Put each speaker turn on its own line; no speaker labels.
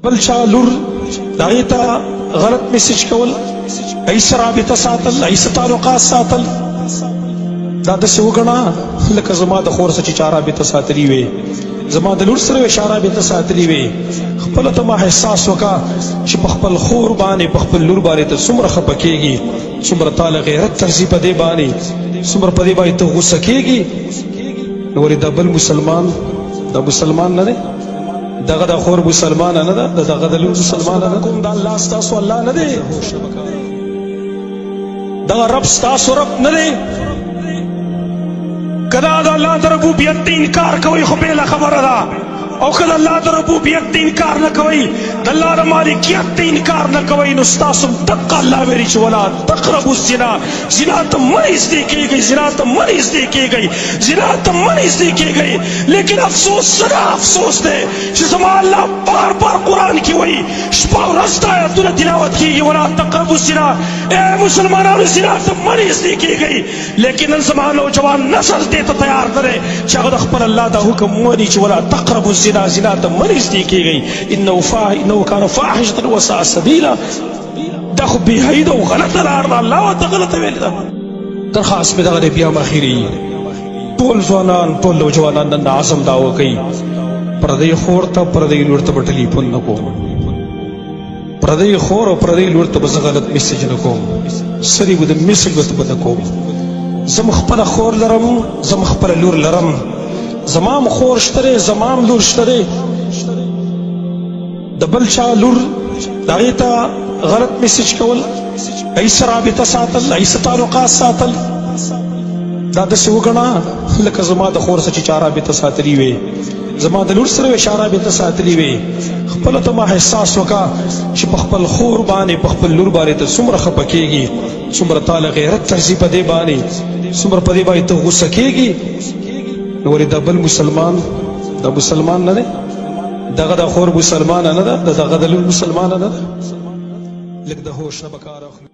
بل چا لور داغی تا غلط میسیج کول، ایسا رابطه ساتل، ایسا تعلقات ساتل، دا دسی وگنا لکه زما د خور سره چې چا رابطه ساتلی وي، زما د لور سره چا رابطه ساتلی وي، خپل ته ما احساس وکا چې په خپل خور باندې په خپل لور باندې ته څومره خفه کېږي، څومره تاله غیرت ترځي په دې باندې، څومره په دې باندې ته غوسه کېږي. نو ولې دا بل مسلمان، دا مسلمان نه دی، دغه د خور مسلمان نه ده، دغه د لور مسلمان نه ده، دا الله ستاسو الله نه دی، دغه رب ستاسو رب نه دی. کدا د الله د ربوبیت انکار کوي خو بېله خبره ده، او کله الله د ربوبیت انکار نه کوي، د الله د مالکیت انکار نه کوي، نو ستاسو دقه الله ویلي چې ولا تقربوا الزنا، زنا ته مه نږدې کېږئ، زنا ته مه نږدې کېږئ، زنا ته مه نږدې کېږئ. لیکن افسوس څه افسوس دی چې زما الله بار بار قرآن کې وایي، شپه ورځ دا آیتونه تلاوت کېږي ولا تقربوا الزنا، ای مسلمانانو زنا ته مه نږدې کېږئ. لیکن نن زما نوجوان نسل دې ته تیار نه دی چې هغه د خپل الله دا حکم ومني چې ولا تقربوا الزنا، زنا ته مه نږدې کېږئ، انه کان فاحشة وساء سبیلا. دا خو بېحیي ده او غلطه لار ده، الله ورته غلطه ویلې ده. درخواست مې دغه دی، بیا مخیري ټول ځوانان ټول نوجوانان نن عزم دا وکوي، پردی خور ته پردی لور ته به ټلیفون نه کوم، پردی خور او پردی لور ته به زه غلط میسج نه کوم، سرې به د میسج ورته به نه کوم. زه م خپله خور لرم، زه م خپله لور لرم، زما م خور شته دی، زما م لور شته دی. د بل چا لور دغې ته غلط میسج کول، ایسه رابطه ساتل، ایسه تعلقات ساتل، دا داسې وګڼه لکه زما د خور سره چې چا رابطه ساتلي وي، زما د لور سره چا رابطه ساتلي وي. خپله ته ما احساس وکړه چې په خپل خور باندې په خپل لور باندې ته څومره خفه کېږي، څومره تاله غیرت ترځي په دې باندې، څومره په دې باندې ته غوسه کېږي. نو ولې دا بل مسلمان، دا مسلمان نه دی، دغه د خور مسلمانه نه ده، دغه د لور مسلمانه نه ده. لږ د هوش نه به کار اخلو.